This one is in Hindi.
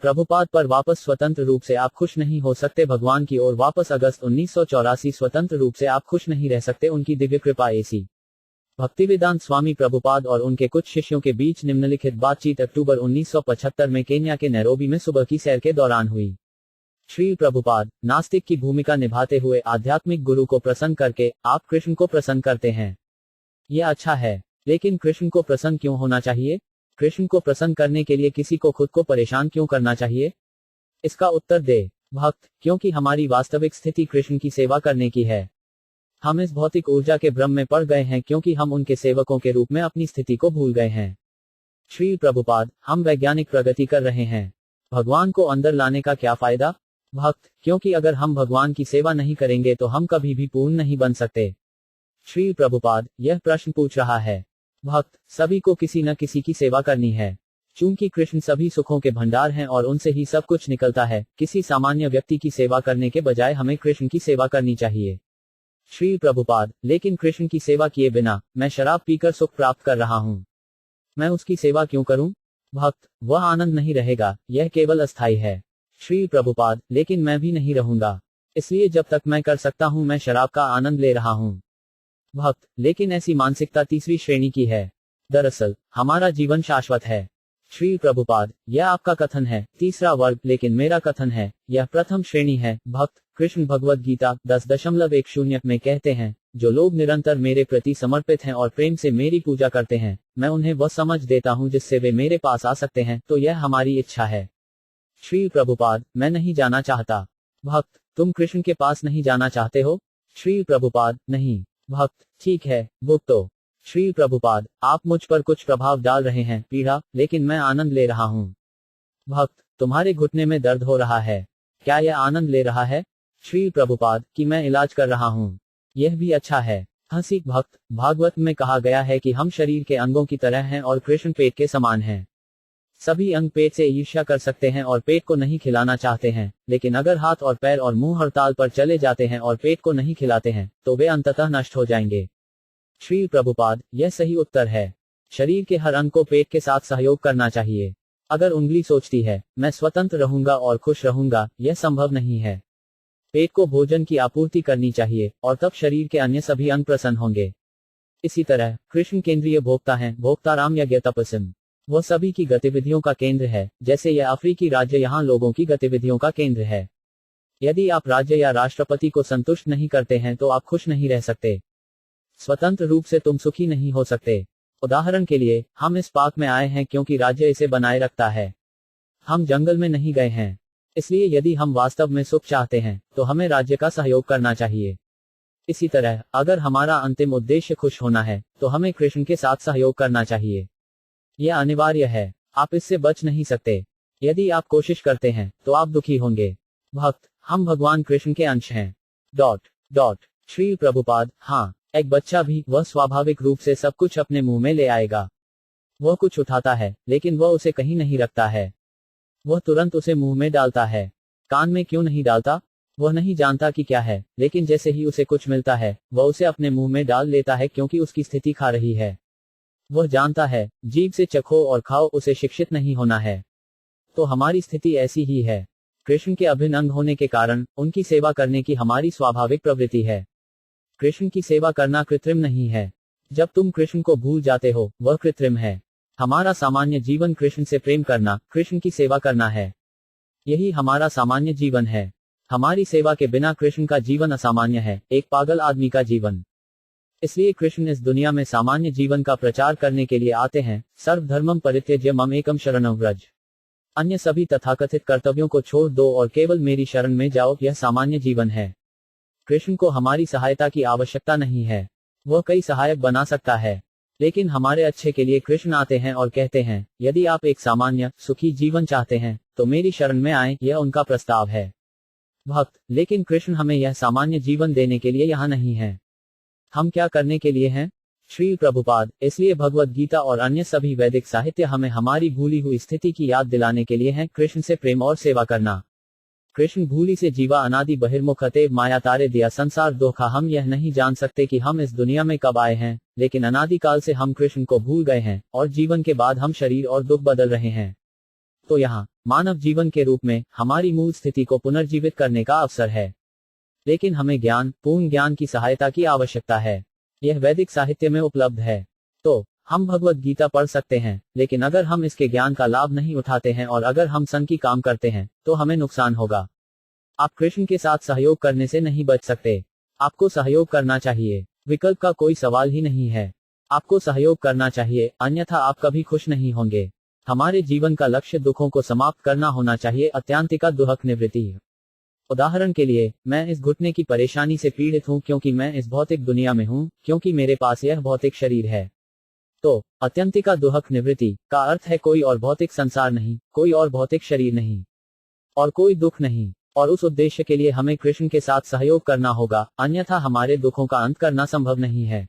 प्रभुपाद पर वापस स्वतंत्र रूप से आप खुश नहीं हो सकते भगवान की ओर वापस अगस्त 1984 स्वतंत्र रूप से आप खुश नहीं रह सकते उनकी दिव्य कृपा एसी भक्तिवेदांत स्वामी प्रभुपाद और उनके कुछ शिष्यों के बीच निम्नलिखित बातचीत अक्टूबर 1975 में केन्या के नैरोबी में सुबह की सैर के दौरान हुई। श्री प्रभुपाद, नास्तिक की भूमिका निभाते हुए आध्यात्मिक गुरु को प्रसन्न करके आप कृष्ण को प्रसन्न करते हैं। यह अच्छा है, लेकिन कृष्ण को प्रसन्न क्यों होना चाहिए? कृष्ण को प्रसन्न करने के लिए किसी को खुद को परेशान क्यों करना चाहिए? इसका उत्तर दे भक्त, क्योंकि हमारी वास्तविक स्थिति कृष्ण की सेवा करने की है। हम इस भौतिक ऊर्जा के भ्रम में पड़ गए हैं क्योंकि हम उनके सेवकों के रूप में अपनी स्थिति को भूल गए हैं। श्री प्रभुपाद, हम वैज्ञानिक प्रगति कर रहे हैं, भगवान को अंदर लाने का क्या फायदा? भक्त, क्योंकि अगर हम भगवान की सेवा नहीं करेंगे तो हम कभी भी पूर्ण नहीं बन सकते। श्री प्रभुपाद, यह प्रश्न पूछ रहा है भक्त, सभी को किसी न किसी की सेवा करनी है। चूंकि कृष्ण सभी सुखों के भंडार हैं और उनसे ही सब कुछ निकलता है, किसी सामान्य व्यक्ति की सेवा करने के बजाय हमें कृष्ण की सेवा करनी चाहिए। श्री प्रभुपाद, लेकिन कृष्ण की सेवा किए बिना मैं शराब पीकर सुख प्राप्त कर रहा हूँ, मैं उसकी सेवा क्यों करूं? भक्त, वह आनंद नहीं रहेगा, यह केवल अस्थायी है। श्री प्रभुपाद, लेकिन मैं भी नहीं रहूंगा, इसलिए जब तक मैं कर सकता हूं मैं शराब का आनंद ले रहा हूं। भक्त, लेकिन ऐसी मानसिकता तीसरी श्रेणी की है। दरअसल हमारा जीवन शाश्वत है। श्री प्रभुपाद, यह आपका कथन है, तीसरा वर्ग, लेकिन मेरा कथन है, यह प्रथम श्रेणी है। भक्त, कृष्ण भगवद गीता 10.10 में कहते हैं, जो लोग निरंतर मेरे प्रति समर्पित हैं और प्रेम से मेरी पूजा करते हैं, मैं उन्हें वह समझ देता हूं जिससे वे मेरे पास आ सकते हैं, तो यह हमारी इच्छा है। श्री प्रभुपाद, मैं नहीं जाना चाहता। भक्त, तुम कृष्ण के पास नहीं जाना चाहते हो? श्री प्रभुपाद, नहीं। भक्त, ठीक है, भुगतो। श्री प्रभुपाद, आप मुझ पर कुछ प्रभाव डाल रहे हैं, पीड़ा, लेकिन मैं आनंद ले रहा हूं। भक्त, तुम्हारे घुटने में दर्द हो रहा है, क्या यह आनंद ले रहा है? श्री प्रभुपाद, कि मैं इलाज कर रहा हूं, यह भी अच्छा है। हंसी। भक्त, भागवत में कहा गया है कि हम शरीर के अंगों की तरह हैं और कृष्ण पेट के समान हैं। सभी अंग पेट से ईर्ष्या कर सकते हैं और पेट को नहीं खिलाना चाहते हैं, लेकिन अगर हाथ और पैर और मुंह हड़ताल पर चले जाते हैं और पेट को नहीं खिलाते हैं, तो वे अंततः नष्ट हो जाएंगे। श्री प्रभुपाद, यह सही उत्तर है। शरीर के हर अंग को पेट के साथ सहयोग करना चाहिए। अगर उंगली सोचती है, मैं स्वतंत्र रहूंगा और खुश रहूंगा, यह संभव नहीं है। पेट को भोजन की आपूर्ति करनी चाहिए और तब शरीर के अन्य सभी अंग प्रसन्न होंगे। इसी तरह कृष्ण केंद्रीय भोक्ता हैं, भोक्ताराम यज्ञ तपस्म। वह सभी की गतिविधियों का केंद्र है, जैसे यह अफ्रीकी राज्य यहाँ लोगों की गतिविधियों का केंद्र है। यदि आप राज्य या राष्ट्रपति को संतुष्ट नहीं करते हैं तो आप खुश नहीं रह सकते। स्वतंत्र रूप से तुम सुखी नहीं हो सकते। उदाहरण के लिए, हम इस पार्क में आए हैं क्योंकि राज्य इसे बनाए रखता है। हम जंगल में नहीं गए हैं। इसलिए यदि हम वास्तव में सुख चाहते हैं, तो हमें राज्य का सहयोग करना चाहिए। इसी तरह, अगर हमारा अंतिम उद्देश्य खुश होना है, तो हमें कृष्ण के साथ सहयोग करना चाहिए। यह अनिवार्य है, आप इससे बच नहीं सकते। यदि आप कोशिश करते हैं, तो आप दुखी होंगे। भक्त, हम भगवान कृष्ण के अंश हैं। श्री प्रभुपाद, हाँ, एक बच्चा भी, वह स्वाभाविक रूप से सब कुछ अपने मुंह में ले आएगा। वह कुछ उठाता है, लेकिन वह उसे कहीं नहीं रखता है। वह तुरंत उसे मुंह में डालता है। कान में क्यों नहीं डालता? वह नहीं जानता कि क्या है, लेकिन जैसे ही उसे कुछ मिलता है, वह उसे अपने मुंह में डाल लेता है क्योंकि उसकी स्थिति खा रही है। वह जानता है, जीभ से चखो और खाओ, उसे शिक्षित नहीं होना है। तो हमारी स्थिति ऐसी ही है। कृष्ण के अभिन्न अंग होने के कारण उनकी सेवा करने की हमारी स्वाभाविक प्रवृत्ति है। कृष्ण की सेवा करना कृत्रिम नहीं है। जब तुम कृष्ण को भूल जाते हो, वह कृत्रिम है। हमारा सामान्य जीवन कृष्ण से प्रेम करना, कृष्ण की सेवा करना है। यही हमारा सामान्य जीवन है। हमारी सेवा के बिना कृष्ण का जीवन असामान्य है, एक पागल आदमी का जीवन। इसलिए कृष्ण इस दुनिया में सामान्य जीवन का प्रचार करने के लिए आते हैं। सर्वधर्मम परित्यज्य मम एकम शरणं व्रज। अन्य सभी तथाकथित कर्तव्यों को छोड़ दो और केवल मेरी शरण में जाओ, यह सामान्य जीवन है। कृष्ण को हमारी सहायता की आवश्यकता नहीं है। वह कई सहायक बना सकता है, लेकिन हमारे अच्छे के लिए कृष्ण आते हैं और कहते हैं, यदि आप एक सामान्य सुखी जीवन चाहते हैं, तो मेरी शरण में आएं, यह उनका प्रस्ताव है। भक्त, लेकिन कृष्ण हमें यह सामान्य जीवन देने के लिए यहाँ नहीं है। हम क्या करने के लिए हैं? श्री प्रभुपाद, इसलिए भगवद गीता और अन्य सभी वैदिक साहित्य हमें हमारी भूली हुई स्थिति की याद दिलाने के लिए हैं, कृष्ण से प्रेम और सेवा करना। कृष्ण भूली से जीवा अनादि बहिर्मुख अतएव माया तारे दिया संसार धोखा। हम यह नहीं जान सकते कि हम इस दुनिया में कब आए हैं, लेकिन अनादिकाल से हम कृष्ण को भूल गए हैं और जीवन के बाद हम शरीर और दुख बदल रहे हैं। तो यहाँ मानव जीवन के रूप में हमारी मूल स्थिति को पुनर्जीवित करने का अवसर है। लेकिन हमें ज्ञान, पूर्ण ज्ञान की सहायता की आवश्यकता है। यह वैदिक साहित्य में उपलब्ध है। तो हम भगवत गीता पढ़ सकते हैं, लेकिन अगर हम इसके ज्ञान का लाभ नहीं उठाते हैं और अगर हम संकी काम करते हैं, तो हमें नुकसान होगा। आप कृष्ण के साथ सहयोग करने से नहीं बच सकते। आपको सहयोग करना चाहिए। विकल्प का कोई सवाल ही नहीं है। आपको सहयोग करना चाहिए, अन्यथा आप कभी खुश नहीं होंगे। हमारे जीवन का लक्ष्य दुखों को समाप्त करना होना चाहिए, अत्यांतिका दुहक निवृत्ति। उदाहरण के लिए, मैं इस घुटने की परेशानी से पीड़ित हूं क्योंकि मैं इस भौतिक दुनिया में हूं, क्योंकि मेरे पास यह भौतिक शरीर है। तो अत्यंतिका दुहक निवृत्ति का अर्थ है कोई और भौतिक संसार नहीं, कोई और भौतिक शरीर नहीं, और कोई दुख नहीं। और उस उद्देश्य के लिए हमें कृष्ण के साथ सहयोग करना होगा, अन्यथा हमारे दुखों का अंत करना संभव नहीं है।